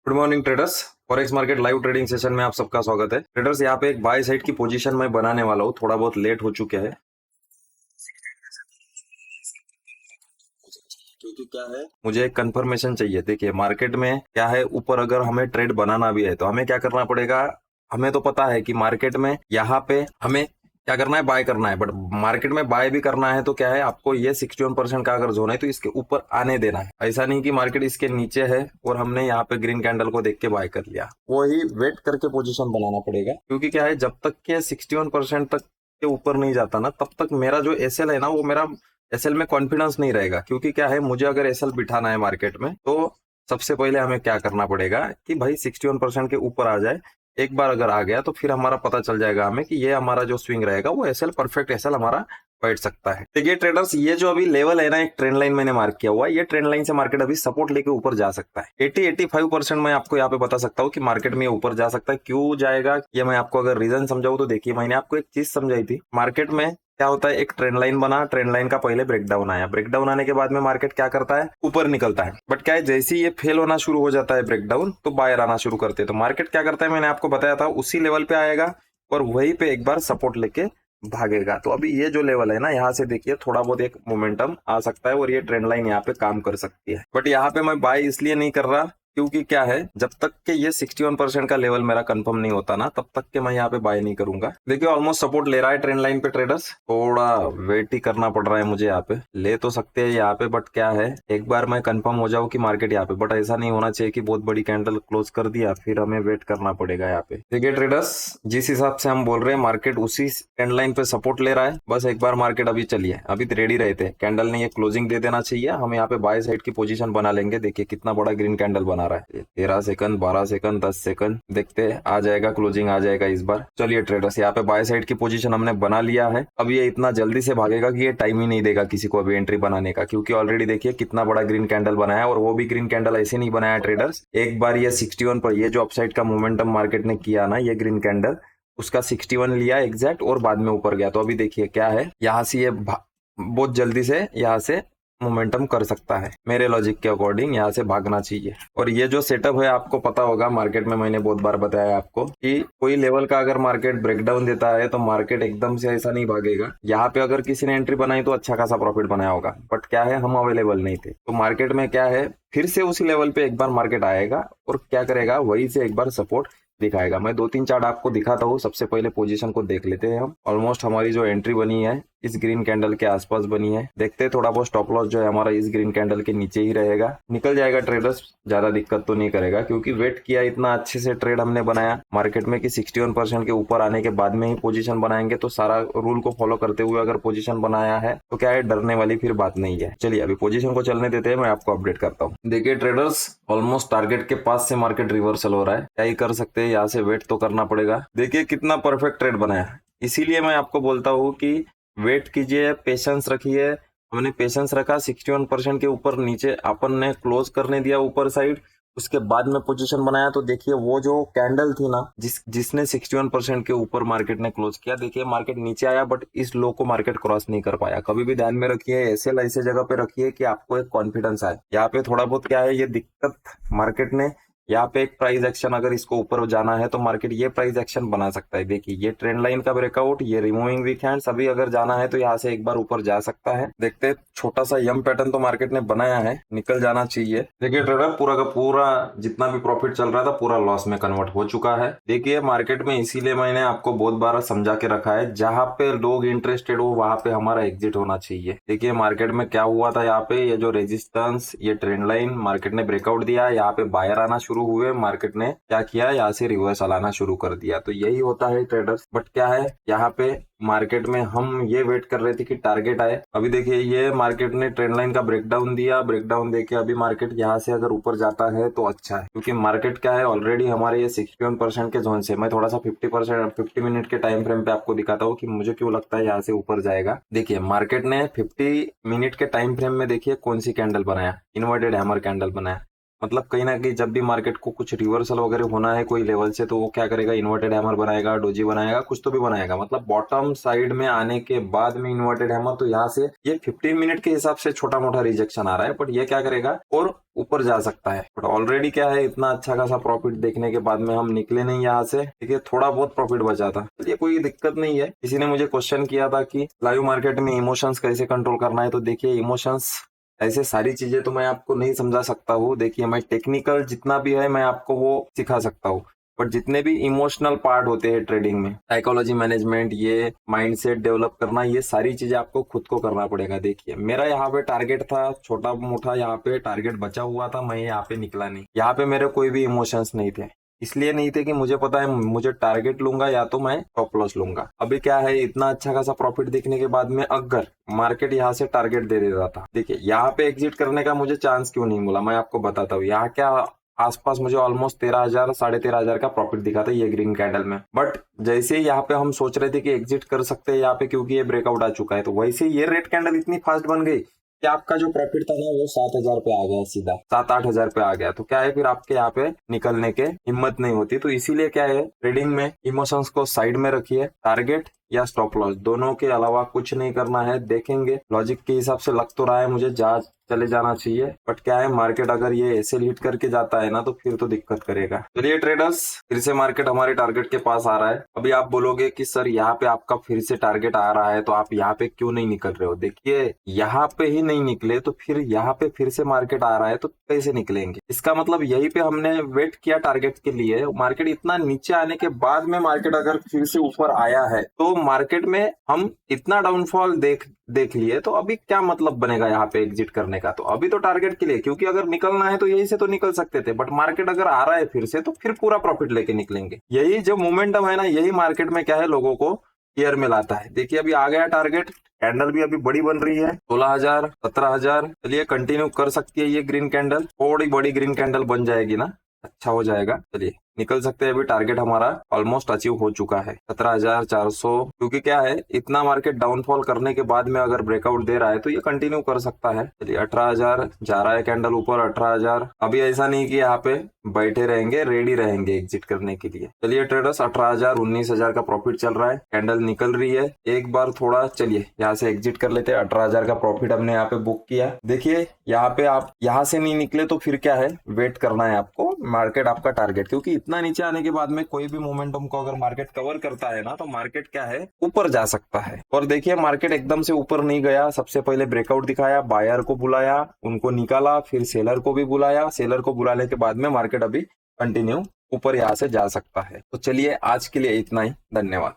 Good morning traders. Forex market live trading session में आप सबका स्वागत है। ट्रेडर्स यहाँ पे एक बाय साइड की पोजीशन मैं बनाने वाला हूँ, थोड़ा बहुत लेट हो चुका है क्योंकि क्या है, मुझे एक कंफर्मेशन चाहिए। देखिए मार्केट में क्या है, ऊपर अगर हमें ट्रेड बनाना भी है तो हमें क्या करना पड़ेगा। हमें तो पता है कि मार्केट में यहाँ पे हमें क्या करना है, बाय करना है। बट मार्केट में बाय भी करना है तो क्या है, आपको ये 61% का अगर जोन है तो इसके ऊपर आने देना है। ऐसा नहीं कि मार्केट इसके नीचे है और हमने यहाँ पे ग्रीन कैंडल को देख के बाय कर लिया, वो ही वेट करके पोजीशन बनाना पड़ेगा। क्योंकि क्या है, जब तक के 61% तक के ऊपर नहीं जाता ना, तब तक मेरा जो एसएल है ना, वो मेरा एसएल में कॉन्फिडेंस नहीं रहेगा। क्योंकि क्या है, मुझे अगर एसएल बिठाना है मार्केट में तो सबसे पहले हमें क्या करना पड़ेगा कि भाई 61% के ऊपर आ जाए। एक बार अगर आ गया तो फिर हमारा पता चल जाएगा हमें कि ये हमारा जो स्विंग रहेगा वो एसएल परफेक्ट एसएल हमारा बैठ सकता है। देखिए ट्रेडर्स, ये जो अभी लेवल है ना, एक ट्रेंड लाइन मैंने मार्क किया हुआ है। ये ट्रेंड लाइन से मार्केट अभी सपोर्ट लेके ऊपर जा सकता है। 80-85% मैं आपको यहाँ पे बता सकता हूँ कि मार्केट में ऊपर जा सकता है। क्यों जाएगा ये मैं आपको अगर रीजन समझाऊं तो देखिए, मैंने आपको एक चीज समझाई थी। मार्केट में क्या होता है, एक ट्रेंड लाइन बना, ट्रेंड लाइन का पहले ब्रेकडाउन आया, ब्रेकडाउन आने के बाद में मार्केट क्या करता है, ऊपर निकलता है। बट क्या है, जैसे ही ये फेल होना शुरू हो जाता है ब्रेकडाउन, तो बायर आना शुरू करते हैं। तो मार्केट क्या करता है, मैंने आपको बताया था, उसी लेवल पे आएगा और वहीं पे एक बार सपोर्ट लेके भागेगा। तो अभी ये जो लेवल है ना, यहाँ से देखिए थोड़ा बहुत एक मोमेंटम आ सकता है और ये ट्रेंड लाइन यहाँ पे काम कर सकती है। बट यहाँ पे मैं बाय इसलिए नहीं कर रहा क्योंकि क्या है, जब तक के ये 61% का लेवल मेरा कंफर्म नहीं होता ना, तब तक के मैं यहाँ पे बाय नहीं करूंगा। देखिए ऑलमोस्ट सपोर्ट ले रहा है ट्रेंड लाइन पे ट्रेडर्स, थोड़ा वेट ही करना पड़ रहा है मुझे। यहाँ पे ले तो सकते हैं यहाँ पे, बट क्या है, एक बार मैं कंफर्म हो जाऊं कि मार्केट यहाँ पे, बट ऐसा नहीं होना चाहिए कि बहुत बड़ी कैंडल क्लोज कर दिया फिर हमें वेट करना पड़ेगा यहाँ पे। देखिए ट्रेडर्स, जिस हिसाब से हम बोल रहे हैं मार्केट उसी ट्रेंड लाइन पे सपोर्ट ले रहा है। बस एक बार मार्केट अभी चलिए, अभी रेडी रहते, कैंडल ने ये क्लोजिंग दे देना चाहिए, हम यहाँ पे बाय साइड की पोजीशन बना लेंगे। देखिए कितना बड़ा ग्रीन कैंडल बना रहा है, 13 सेकंड, 12 सेकंड, 10 सेकंड, देखते हैं आ जाएगा, क्लोजिंग आ जाएगा इस बार। चलिए ट्रेडर्स, यहाँ पे बाय साइड की पोजीशन हमने बना लिया है। अब ये इतना जल्दी से भागेगा कि ये टाइम ही नहीं देगा किसी को अभी एंट्री बनाने का, क्योंकि ऑलरेडी देखिए कितना बड़ा ग्रीन कैंडल बनाया है। और वो भी ग्रीन कैंडल ऐसे नहीं बनाया ट्रेडर्स, एक बार ये 61 पर ये जो अपसाइड का मोमेंटम मार्केट ने किया ना, ये ग्रीन कैंडल उसका 61 लिया एग्जैक्ट और बाद में ऊपर गया। तो अभी देखिए क्या है, यहाँ से ये बहुत जल्दी से यहाँ से मोमेंटम कर सकता है। मेरे लॉजिक के अकॉर्डिंग यहाँ से भागना चाहिए। और ये जो सेटअप है आपको पता होगा, मार्केट में मैंने बहुत बार बताया आपको कि कोई लेवल का अगर मार्केट ब्रेकडाउन देता है तो मार्केट एकदम से ऐसा नहीं भागेगा। यहाँ पे अगर किसी ने एंट्री बनाई तो अच्छा खासा प्रॉफिट बनाया होगा, बट क्या है, हम अवेलेबल नहीं थे। तो मार्केट में क्या है, फिर से उसी लेवल पे एक बार मार्केट आएगा और क्या करेगा, वही से एक बार सपोर्ट दिखाएगा। मैं 2-3 चार्ट आपको दिखाता हूँ। सबसे पहले पोजीशन को देख लेते हैं हम। ऑलमोस्ट हमारी जो एंट्री बनी है इस ग्रीन कैंडल के आसपास बनी है। देखते हैं, थोड़ा बहुत स्टॉप लॉस जो है हमारा इस ग्रीन कैंडल के नीचे ही रहेगा, निकल जाएगा ट्रेडर्स, ज्यादा दिक्कत तो नहीं करेगा। क्योंकि वेट किया, इतना अच्छे से ट्रेड हमने बनाया मार्केट में कि 61% के ऊपर आने के बाद में ही पोजीशन बनाएंगे। तो सारा रूल को फॉलो करते हुए अगर पोजीशन बनाया है तो क्या है, डरने वाली फिर बात नहीं है। चलिए अभी पोजीशन को चलने देते हैं, मैं आपको अपडेट करता हूँ। देखिए ट्रेडर्स, ऑलमोस्ट टारगेट के पास से मार्केट रिवर्सल हो रहा है, क्या ही कर सकते हैं, यहाँ से वेट तो करना पड़ेगा। देखिए कितना परफेक्ट ट्रेड बनाया, इसीलिए मैं आपको बोलता हूँ कि वेट कीजिए, पेशेंस रखिए। हमने पेशेंस रखा, 61% के ऊपर नीचे अपन ने क्लोज करने दिया ऊपर साइड, उसके बाद में पोजीशन बनाया। तो देखिए वो जो कैंडल थी ना, जिसने 61% के ऊपर मार्केट ने क्लोज किया, देखिए मार्केट नीचे आया बट इस लो को मार्केट क्रॉस नहीं कर पाया। कभी भी ध्यान में रखिए, ऐसे जगह पे रखिए कि आपको एक कॉन्फिडेंस आए। यहाँ पे थोड़ा बहुत क्या है, ये दिक्कत मार्केट ने, यहाँ पे एक प्राइस एक्शन अगर इसको ऊपर जाना है तो मार्केट ये प्राइस एक्शन बना सकता है। देखिए ये ट्रेंड लाइन का ब्रेकआउट, ये रिमूविंग वीक हैंड्स, अभी अगर जाना है तो यहाँ से एक बार ऊपर जा सकता है। देखते हैं, छोटा सा यम पैटर्न तो मार्केट ने बनाया है, निकल जाना चाहिए। देखिए ट्रेडर, पूरा का पूरा जितना भी प्रॉफिट चल रहा था पूरा लॉस में कन्वर्ट हो चुका है। देखिए मार्केट में इसीलिए मैंने आपको बहुत बार समझा के रखा है, जहां पे लोग इंटरेस्टेड हो वहां पे हमारा एग्जिट होना चाहिए। देखिए मार्केट में क्या हुआ था, यहाँ पे ये जो रेजिस्टेंस, ये ट्रेंड लाइन मार्केट ने ब्रेकआउट दिया, यहाँ पे बायर आना शुरू हुए, मार्केट ने क्या किया, यहाँ से रिवर्सल आना शुरू कर दिया। तो यही होता है ट्रेडर्स। बट क्या है, यहाँ पे मार्केट में हम ये वेट कर रहे थे कि टारगेट आए। अभी देखिए ये मार्केट ने ट्रेंड लाइन का ब्रेकडाउन दिया, ब्रेकडाउन देके अभी मार्केट यहाँ से अगर ऊपर जाता है तो अच्छा है। क्योंकि मार्केट क्या है, ऑलरेडी हमारे ये 61% के जोन से, मैं थोड़ा सा 50 मिनट के टाइम फ्रेम पे आपको दिखाता हूँ कि मुझे क्यों लगता है यहाँ से ऊपर जाएगा। देखिए मार्केट ने 50 मिनट के टाइम फ्रेम में देखिए कौन सी कैंडल बनाया, इन्वर्टेड हैमर कैंडल बनाया। मतलब कहीं ना कहीं जब भी मार्केट को कुछ रिवर्सल वगैरह होना है कोई लेवल से, तो वो क्या करेगा, इन्वर्टेड हैमर बनाएगा, डोजी बनाएगा, कुछ तो भी बनाएगा। मतलब बॉटम साइड में आने के बाद में इन्वर्टेड हैमर, तो यहाँ से ये 15 मिनट के हिसाब से छोटा मोटा रिजेक्शन आ रहा है, बट ये क्या करेगा और ऊपर जा सकता है। बट ऑलरेडी क्या है, इतना अच्छा खासा प्रॉफिट देखने के बाद में हम निकले नहीं यहाँ से, ठीक है, थोड़ा बहुत प्रॉफिट बचा था। चलिए कोई दिक्कत नहीं है। किसी ने मुझे क्वेश्चन किया था कि लाइव मार्केट में इमोशंस कैसे कंट्रोल करना है, तो देखिए इमोशंस ऐसे सारी चीजें तो मैं आपको नहीं समझा सकता हूँ। देखिए मैं टेक्निकल जितना भी है मैं आपको वो सिखा सकता हूँ, बट जितने भी इमोशनल पार्ट होते हैं ट्रेडिंग में, साइकोलॉजी मैनेजमेंट, ये माइंडसेट डेवलप करना, ये सारी चीजें आपको खुद को करना पड़ेगा। देखिए मेरा यहाँ पे टारगेट था छोटा मोटा, यहाँ पे टारगेट बचा हुआ था, मैं यहाँ पे निकला नहीं। यहाँ पे मेरे कोई भी इमोशंस नहीं थे, इसलिए नहीं थे कि मुझे पता है मुझे टारगेट लूंगा या तो मैं स्टॉप लॉस लूंगा। अभी क्या है, इतना अच्छा खासा प्रॉफिट दिखने के बाद में अगर मार्केट यहाँ से टारगेट दे देता था, देखिए यहाँ पे एग्जिट करने का मुझे चांस क्यों नहीं मिला, मैं आपको बताता हूँ। यहाँ क्या आसपास मुझे ऑलमोस्ट 13,000 13,500 का प्रॉफिट दिखा था ये ग्रीन कैंडल में। बट जैसे ही यहाँ पे हम सोच रहे थे कि एग्जिट कर सकते हैं यहाँ पे, क्योंकि ये ब्रेकआउट आ चुका है, तो वैसे ये रेड कैंडल इतनी फास्ट बन गई कि आपका जो प्रॉफिट था ना वो 7,000 पे आ गया, सीधा 7-8 हजार पे आ गया। तो क्या है, फिर आपके यहाँ पे निकलने के हिम्मत नहीं होती। तो इसीलिए क्या है, ट्रेडिंग में इमोशंस को साइड में रखिए, टारगेट या स्टॉप लॉस दोनों के अलावा कुछ नहीं करना है। देखेंगे लॉजिक के हिसाब से लग तो रहा है मुझे जा चले जाना चाहिए, बट क्या है, मार्केट अगर ये ऐसे हिट करके जाता है ना तो फिर तो दिक्कत करेगा। चलिए ट्रेडर्स, फिर से मार्केट हमारे टारगेट के पास आ रहा है। अभी आप बोलोगे कि सर यहाँ पे आपका फिर से टारगेट आ रहा है तो आप यहाँ पे क्यों नहीं निकल रहे हो। देखिए यहाँ पे ही नहीं निकले तो फिर यहाँ पे फिर से मार्केट आ रहा है तो कैसे निकलेंगे। इसका मतलब यही पे हमने वेट किया टारगेट के लिए, मार्केट इतना नीचे आने के बाद में मार्केट अगर फिर से ऊपर आया है तो मार्केट में हम इतना डाउनफॉल देख लिए, तो अभी क्या मतलब बनेगा यहाँ पे एग्जिट करने का। तो अभी तो टारगेट के लिए, क्योंकि अगर निकलना है तो यही से तो निकल सकते थे, बट मार्केट अगर आ रहा है फिर से तो फिर पूरा प्रॉफिट लेके निकलेंगे। यही जो मोमेंटम है ना, यही मार्केट में क्या है, लोगों को क्लियर में लाता है। देखिए अभी आ गया टारगेट, कैंडल भी अभी बड़ी बन रही है, 16,000 17,000। चलिए कंटिन्यू कर सकती है ये ग्रीन कैंडल, थोड़ी बड़ी ग्रीन कैंडल बन जाएगी ना, अच्छा हो जाएगा। चलिए निकल सकते हैं। अभी टारगेट हमारा ऑलमोस्ट अचीव हो चुका है 17,400, क्योंकि क्या है, इतना मार्केट डाउनफॉल करने के बाद में अगर ब्रेकआउट दे रहा है तो ये कंटिन्यू कर सकता है। चलिए 18,000 जा रहा है कैंडल ऊपर, 18,000। अभी ऐसा नहीं कि यहाँ पे बैठे रहेंगे, रेडी रहेंगे एग्जिट करने के लिए। चलिए ट्रेडर्स, 18,000 19,000 का प्रॉफिट चल रहा है, कैंडल निकल रही है। एक बार थोड़ा चलिए यहाँ से एग्जिट कर लेते हैं। 18,000 का प्रॉफिट हमने यहाँ पे बुक किया। देखिए यहाँ पे आप यहाँ से नहीं निकले तो फिर क्या है, वेट करना है आपको, मार्केट आपका टारगेट, क्योंकि इतना नीचे आने के बाद में कोई भी मोमेंटम को अगर मार्केट कवर करता है ना तो मार्केट क्या है, ऊपर जा सकता है। और देखिए मार्केट एकदम से ऊपर नहीं गया, सबसे पहले ब्रेकआउट दिखाया, बायर को बुलाया, उनको निकाला, फिर सेलर को भी बुलाया। सेलर को बुलाने के बाद में मार्केट अभी कंटिन्यू ऊपर यहाँ से जा सकता है। तो चलिए आज के लिए इतना ही, धन्यवाद।